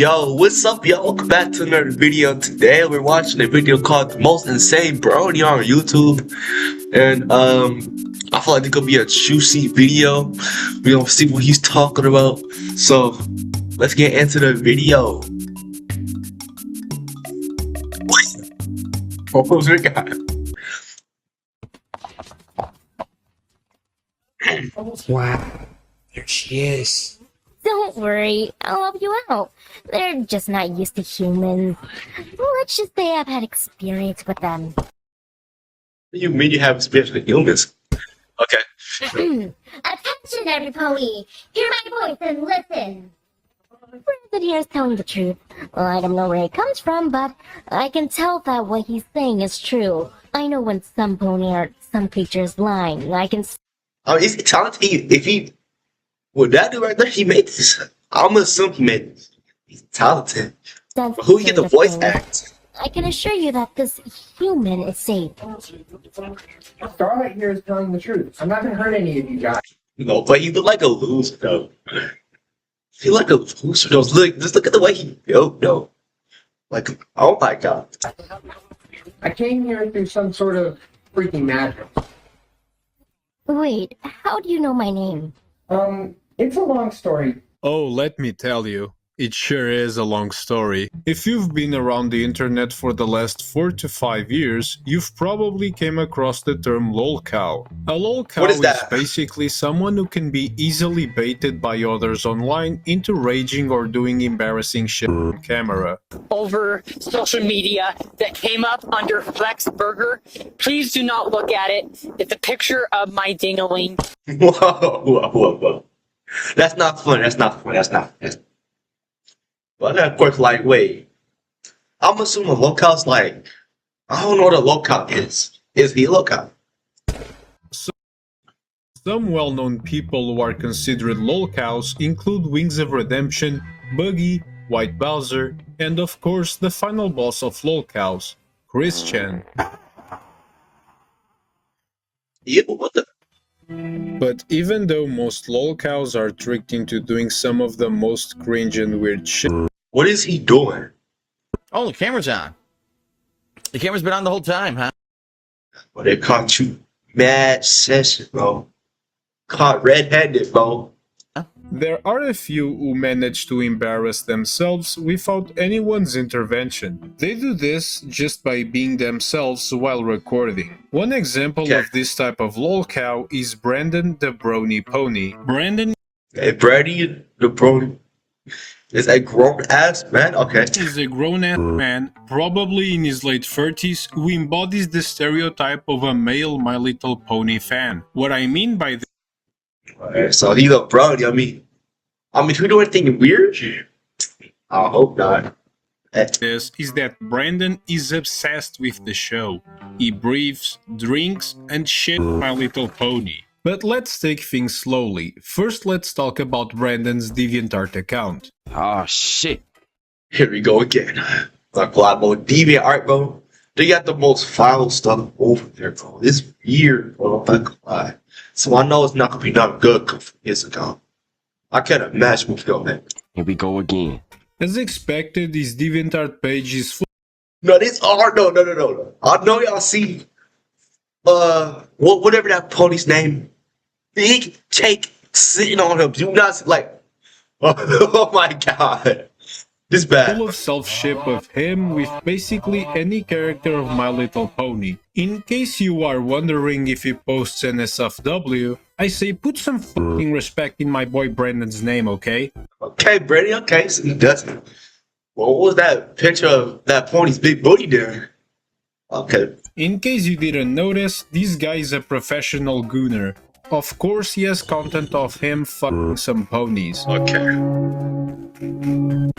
Yo, what's up, y'all? Welcome back to another video. Today we're watching a video called The Most Insane Brony on YouTube. And I feel like it could be a juicy video. We're gonna see what he's talking about. So let's get into the video. What was we got? Wow, there she is. Don't worry, I'll help you out. They're just not used to humans. Let's just say I've had experience with them. What do you mean you have experience with humans? Okay. Attention, everybody! Hear my voice and listen! Brandon here is telling the truth. Well, I don't know where it comes from, but I can tell that what he's saying is true. I know when some pony or some creature is lying. I can... Is he talented? If he... Well, that dude right there, he made this. I'm gonna assume he made this. He's talented. But who he get the voice act? I can assure you that this human is safe. Starlight here is telling the truth. I'm not gonna hurt any of you guys. No, but he look like a loser though. He like a loser though. Just look at the way he built though. Like, oh my god. I came here through some sort of freaking magic. Wait, how do you know my name? It's a long story. Oh, let me tell you, it sure is a long story. If you've been around the internet for the last 4 to 5 years, you've probably came across the term lolcow. A lolcow What is that? basically someone who can be easily baited by others online into raging or doing embarrassing shit on camera. Over social media that came up under Flex Burger. Please do not look at it. It's a picture of my ding-a-ling. Whoa. That's not funny. That's not funny. That's not. But then of course, like, wait. I'm assuming lolcow's like, I don't know what a lolcow is. Is he a lolcow? Some well-known people who are considered lolcows include Wings of Redemption, Buggy, White Bowser, and of course the final boss of lolcows, Christian. Yeah, what the? But even though most lolcows are tricked into doing some of the most cringe and weird shit, What is he doing? Oh, the camera's on. The camera's been on the whole time, huh? Well, they caught you mad session, bro. Caught red-handed, bro. there are a few who manage to embarrass themselves without anyone's intervention. They do this just by being themselves while recording. One example of this type of lolcow is Brandon the Brony Pony. Brandon Hey, Brady, the Brony, is a grown-ass man? Okay. is a grown-ass man, probably in his late 30s, who embodies the stereotype of a male My Little Pony fan. What I mean by this Alright, so he's a Brody. I mean, who do anything weird? I hope not. is that Brandon is obsessed with the show. He breathes, drinks, and shit My Little Pony. But let's take things slowly. First, let's talk about Brandon's DeviantArt account. Oh, shit. Here we go again. Like a lot more DeviantArt, bro. They got the most foul stuff over there, bro. It's weird, bro. I'm not gonna lie. So I know it's not gonna be nothing good coming from his account. I can't imagine what's going on. Here we go again. As expected, his DeviantArt page is full No, this are no. I know y'all see whatever that pony's name, big Jake sitting on him. Do not like oh my god. This bad. full of self-ship of him with basically any character of My Little Pony. In case you are wondering if he posts NSFW, I say put some fucking respect in my boy Brandon's name, okay? Okay, Brady, okay, so he does it. Well, what was that picture of that pony's big booty there? Okay. In case you didn't notice, this guy is a professional gooner. Of course he has content of him fucking some ponies. Okay.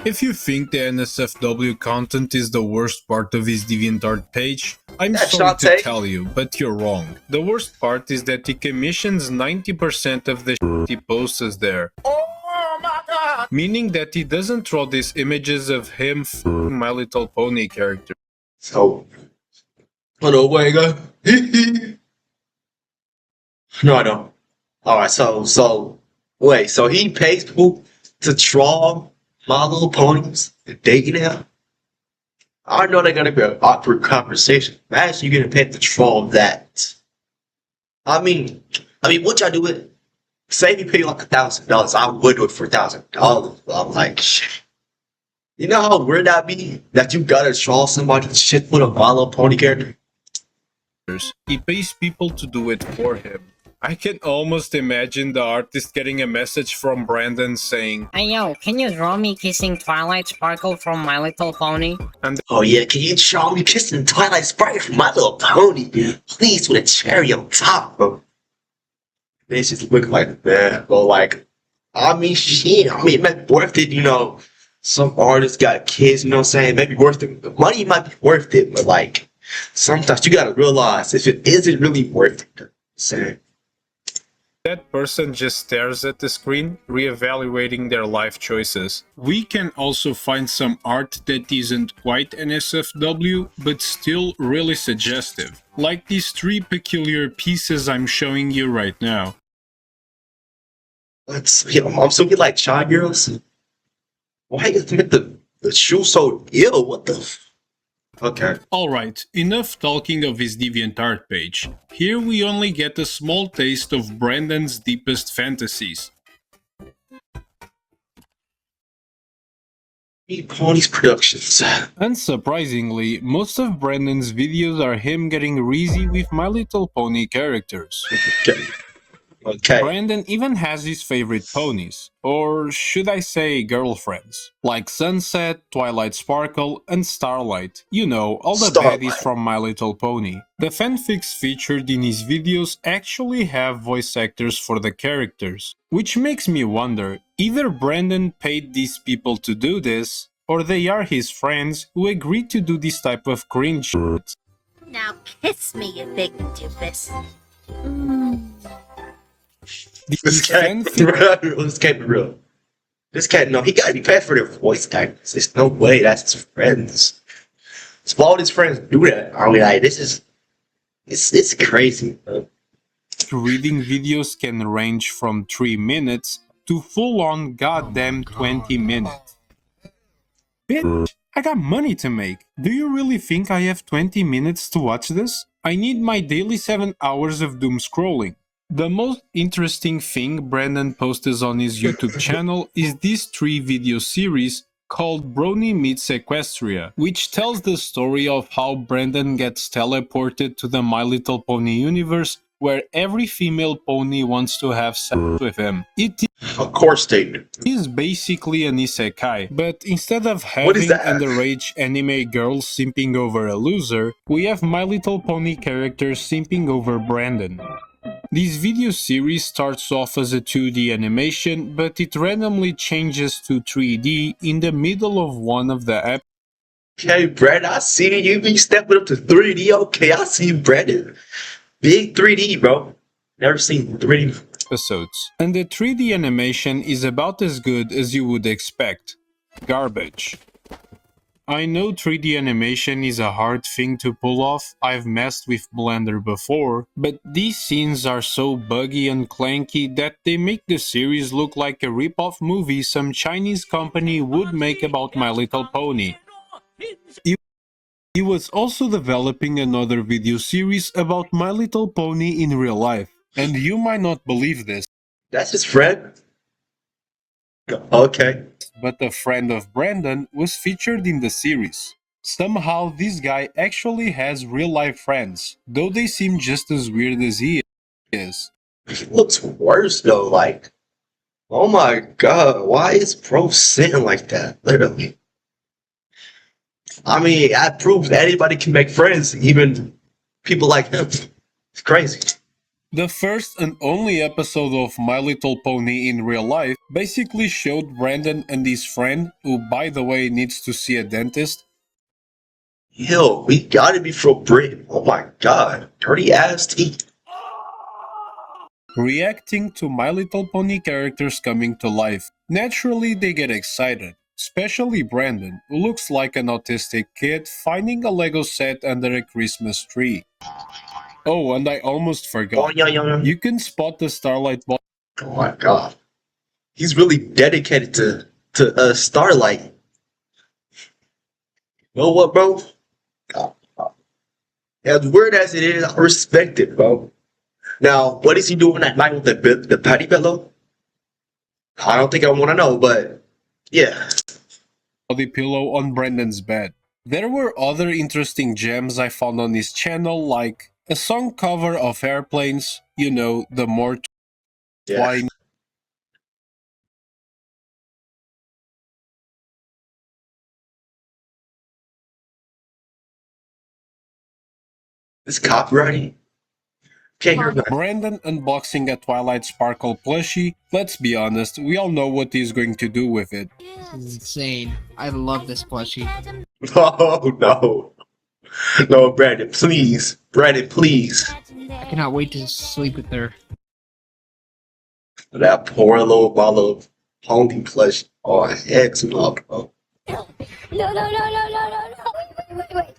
If you think the NSFW content is the worst part of his DeviantArt page, I'm That's sorry not to take. tell you, but you're wrong. The worst part is that he commissions 90% of the shit he posts there. Oh, my God. Meaning that he doesn't draw these images of him f***ing My Little Pony character. So hold on, wait, go. No, I don't. Alright, so wait, so he pays people to draw My Little Ponies and dating him. I know they're gonna be an awkward conversation. Imagine you getting paid to troll that. I mean, would y'all do it? Say if you pay like $1,000, I would do it for $1,000. I'm like, shit. You know how weird that be? That you gotta troll somebody shit with a My Little Pony character? He pays people to do it for him. I can almost imagine the artist getting a message from Brandon saying, Hey yo, can you draw me kissing Twilight Sparkle from My Little Pony? Oh yeah, can you draw me kissing Twilight Sparkle from My Little Pony? Please, with a cherry on top, bro. They just look like that, but like, I mean, shit. I mean, it might be worth it, you know. Some artists got kids, you know what I'm saying? Maybe worth it. The money might be worth it, but like, sometimes you gotta realize if it isn't really worth it. Saying. that person just stares at the screen, reevaluating their life choices. We can also find some art that isn't quite an SFW, but still really suggestive. Like these 3 peculiar pieces I'm showing you right now. I'm so get like shy girls. Why you make the shoe so ill? What the? Okay. Alright, enough talking of his DeviantArt page. Here we only get a small taste of Brandon's deepest fantasies. Ponies Productions. Unsurprisingly, most of Brandon's videos are him getting greasy with My Little Pony characters. Okay. Okay. Brandon even has his favorite ponies, or should I say girlfriends, like Sunset, Twilight Sparkle, and Starlight. You know, all the Starlight. baddies from My Little Pony. The fanfics featured in his videos actually have voice actors for the characters, which makes me wonder, either Brandon paid these people to do this, or they are his friends who agreed to do this type of cringe shit. Now kiss me, you big doofus. This These cat, fanfic this can't be real. This cat, no, he gotta be paid for their voice actors. There's no way that's his friends. So why would his friends do that? I mean, like, it's crazy. Bro. reading videos can range from 3 minutes to full-on goddamn 20 minutes. Bitch, I got money to make. Do you really think I have 20 minutes to watch this? I need my daily 7 hours of doom scrolling. The most interesting thing Brandon posts on his YouTube channel is this 3 video series called Brony Meets Equestria, which tells the story of how Brandon gets teleported to the My Little Pony universe where every female pony wants to have sex with him. It Of course they do. is basically an isekai, but instead of What is having that? underage anime girls simping over a loser, we have My Little Pony characters simping over Brandon. This video series starts off as a 2D animation, but it randomly changes to 3D in the middle of one of the episodes. Okay, Brad, I see you be stepping up to 3D. Okay, I see you, Brandon. Big 3D, bro. Never seen 3D. And the 3D animation is about as good as you would expect. Garbage. I know 3D animation is a hard thing to pull off, I've messed with Blender before, but these scenes are so buggy and clanky that they make the series look like a rip-off movie some Chinese company would make about My Little Pony. He was also developing another video series about My Little Pony in real life, and you might not believe this, That's his friend? Okay. but a friend of Brandon was featured in the series. Somehow this guy actually has real-life friends, though they seem just as weird as he is. He looks worse, though. Like, oh my god, why is bro sitting like that? Literally. I mean, that proves anybody can make friends, even people like him. It's crazy. The first and only episode of My Little Pony in real life basically showed Brandon and his friend, who by the way needs to see a dentist, Yo, we gotta be from Britain. Oh my god. Dirty ass teeth. reacting to My Little Pony characters coming to life. Naturally, they get excited, especially Brandon, who looks like an autistic kid finding a Lego set under a Christmas tree. Oh, and I almost Oh, forgot. yeah. You can spot the Starlight ball Oh my god. He's really dedicated to to Starlight. You know what, bro? As weird as it is, I respect it, bro. Now, what is he doing that night with the patty pillow? I don't think I want to know, but yeah. The pillow on Brandon's bed. There were other interesting gems I found on his channel, like a song cover of Airplanes, you know, the more Yeah. why It's copywriting. Can't hear that. Brandon unboxing a Twilight Sparkle plushie. Let's be honest, we all know what he's going to do with it. This is insane. I love this plushie. Oh no. No, Brandon, please. Brandon, please. I cannot wait to sleep with her. That poor little bottle of pony plush. Oh, heck no, bro. No, no, no, no, no, no, no. Wait.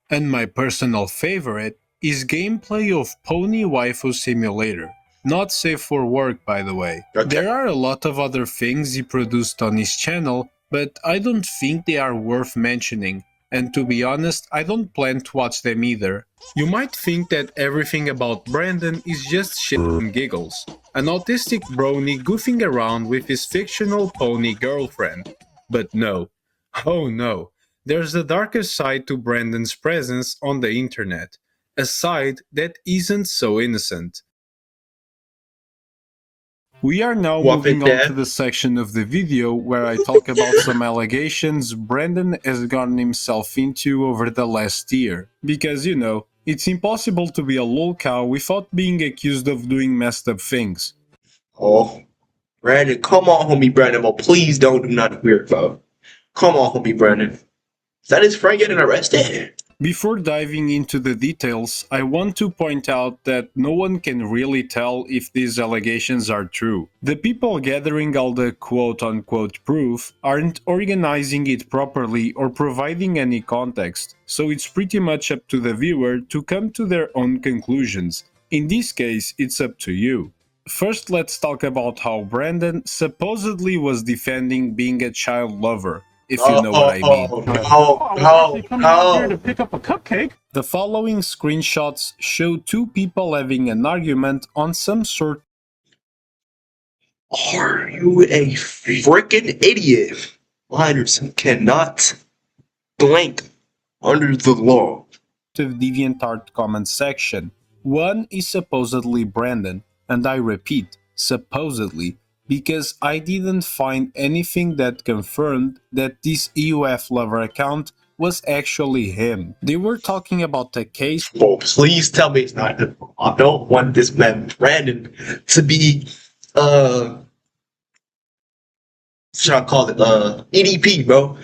And my personal favorite is gameplay of Pony Waifu Simulator. Not safe for work, by the way. Okay. There are a lot of other things he produced on his channel, but I don't think they are worth mentioning. And to be honest, I don't plan to watch them either. You might think that everything about Brandon is just shit and giggles. An autistic brony goofing around with his fictional pony girlfriend. But no. Oh no. There's a darker side to Brandon's presence on the internet. A side that isn't so innocent. We are now What moving with on that? to the section of the video where I talk about some allegations Brandon has gotten himself into over the last year. Because, you know, it's impossible to be a lol cow without being accused of doing messed up things. Oh, Brandon, come on, homie Brandon, but please don't do nothing weird, bro. Come on, homie Brandon. Is that his friend getting arrested? Before diving into the details, I want to point out that no one can really tell if these allegations are true. The people gathering all the quote-unquote proof aren't organizing it properly or providing any context, so it's pretty much up to the viewer to come to their own conclusions. In this case, it's up to you. First, let's talk about how Brandon supposedly was defending being a child lover, if you know what I mean. No. Pick up a cupcake. The following screenshots show two people having an argument on some sort. Are you a freaking idiot? Minors cannot blank under the law. Of DeviantArt comment section. One is supposedly Brandon, and I repeat, supposedly, because I didn't find anything that confirmed that this EUF lover account was actually him. They were talking about a case. Oh, please tell me it's not. I don't want this man Brandon to be should I call it EDP, bro.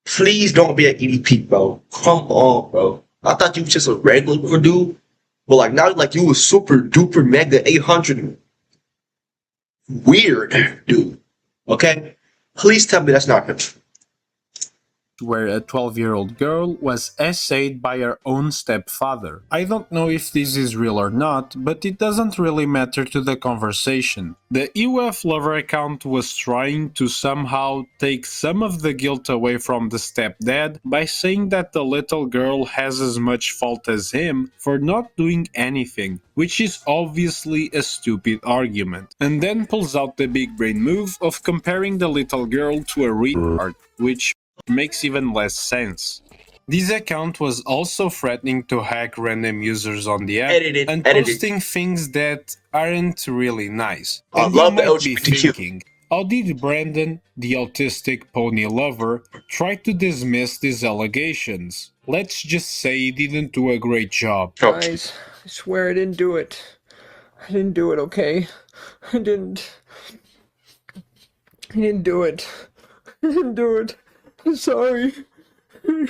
Please don't be an EDP, bro. Come on, bro. I thought you was just a regular dude, but like now like you was super duper mega 800 weird dude. Okay? Please tell me that's not him. Where a 12-year-old girl was essayed by her own stepfather. I don't know if this is real or not, but it doesn't really matter to the conversation. The EUF lover account was trying to somehow take some of the guilt away from the stepdad by saying that the little girl has as much fault as him for not doing anything, which is obviously a stupid argument. And then pulls out the big brain move of comparing the little girl to a retard, which makes even less sense. This account was also threatening to hack random users on the app and posting things that aren't really nice. I And love you the might be LGBTQ. thinking, how did Brandon, the autistic pony lover, try to dismiss these allegations? Let's just say he didn't do a great job. Guys, I swear I didn't do it. I didn't do it, okay? I didn't do it. I didn't do it. I'm sorry. I'm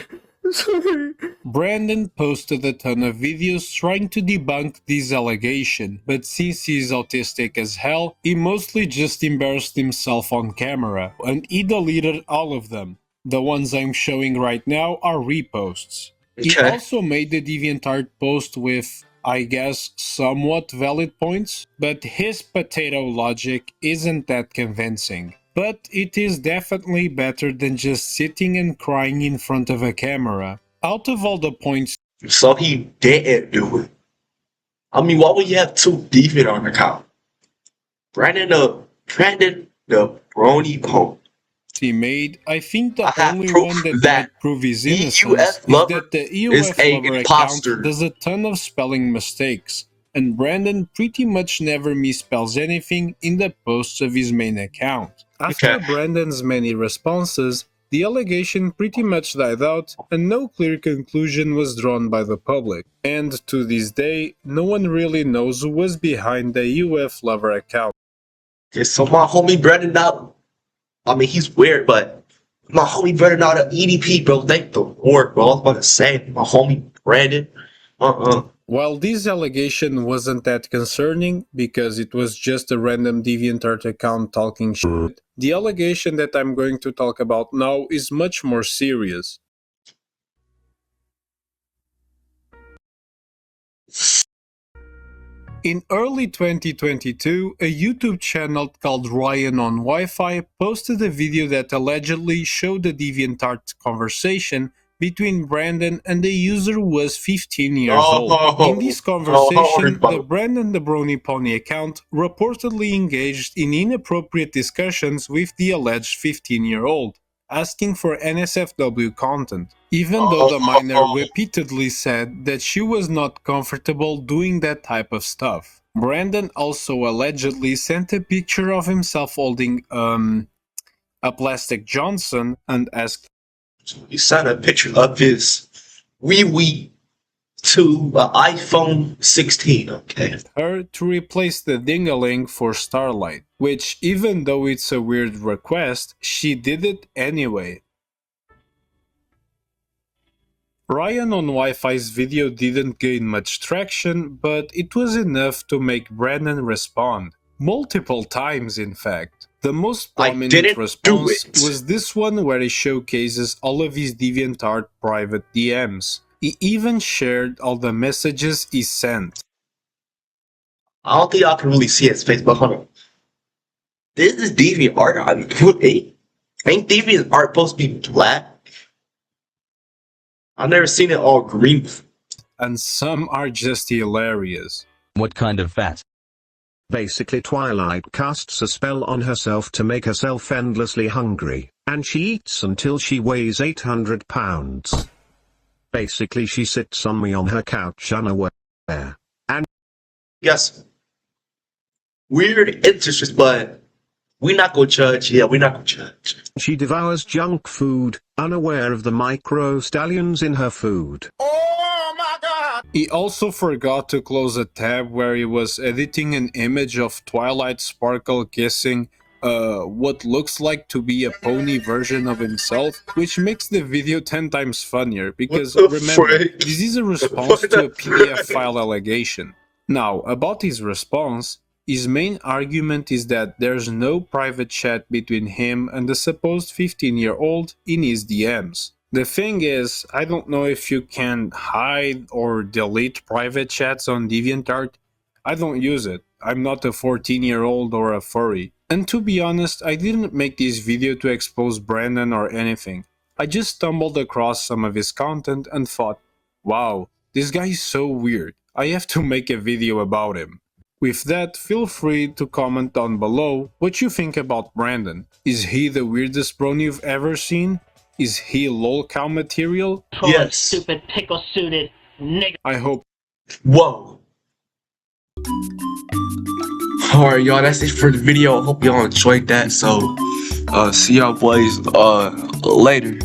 sorry. Brandon posted a ton of videos trying to debunk this allegation, but since he's autistic as hell, he mostly just embarrassed himself on camera, and he deleted all of them. The ones I'm showing right now are reposts. He Okay. also made the DeviantArt post with I guess, somewhat valid points, but his potato logic isn't that convincing. But it is definitely better than just sitting and crying in front of a camera. Out of all the points, So he didn't do it. I mean, why would you have two deviant on account? Brandon the Brony pony. he made, I think the I have only proof one that that might prove his innocence EUF is lover that the is EUF a lover imposter. account does a ton of spelling mistakes, and Brandon pretty much never misspells anything in the posts of his main account. After Okay. Brandon's many responses, the allegation pretty much died out and no clear conclusion was drawn by the public. And to this day, no one really knows who was behind the EUF lover account. Okay, so my homie Brandon now, I mean, he's weird, but my homie Brandon now the EDP, bro. Thank the Lord, bro. I was about to say, my homie Brandon. While this allegation wasn't that concerning, because it was just a random DeviantArt account talking shit, the allegation that I'm going to talk about now is much more serious. In early 2022, a YouTube channel called Ryan on Wi-Fi posted a video that allegedly showed a DeviantArt conversation between Brandon and the user who was 15 years old. In this conversation, the Brandon the Brony Pony account reportedly engaged in inappropriate discussions with the alleged 15-year-old, asking for NSFW content, even though the minor repeatedly said that she was not comfortable doing that type of stuff. Brandon also allegedly sent a picture of himself holding, a plastic Johnson and asked He sent a picture of his wee to iPhone 16, okay? her to replace the ding-a-ling for Starlight, which, even though it's a weird request, she did it anyway. Ryan on Wi-Fi's video didn't gain much traction, but it was enough to make Brandon respond. Multiple times, in fact. The most prominent response was this one where he showcases all of his DeviantArt private DMs. He even shared all the messages he sent. I don't think y'all can really see his face, but hold on. This is DeviantArt. I mean, ain't DeviantArt supposed to be black? I've never seen it all green. And some are just hilarious. What kind of fat? Basically, Twilight casts a spell on herself to make herself endlessly hungry, and she eats until she weighs 800 pounds. Basically, she sits on me on her couch unaware. And yes, weird interests, but we're not gonna judge. Yeah, we're not gonna judge. She devours junk food, unaware of the micro stallions in her food. He also forgot to close a tab where he was editing an image of Twilight Sparkle kissing what looks like to be a pony version of himself, which makes the video 10 times funnier, because remember, this is a response to a PDF file allegation. Now, about his response, his main argument is that there's no private chat between him and the supposed 15-year-old in his DMs. The thing is, I don't know if you can hide or delete private chats on DeviantArt. I don't use it. I'm not a 14-year-old or a furry. And to be honest, I didn't make this video to expose Brandon or anything. I just stumbled across some of his content and thought, wow, this guy is so weird. I have to make a video about him. With that, feel free to comment down below what you think about Brandon. Is he the weirdest Brony you've ever seen? Is he lol cow material? Yes. Stupid pickle-suited nigga. I hope. Whoa. Alright, y'all, that's it for the video. I hope y'all enjoyed that. So, see y'all boys later.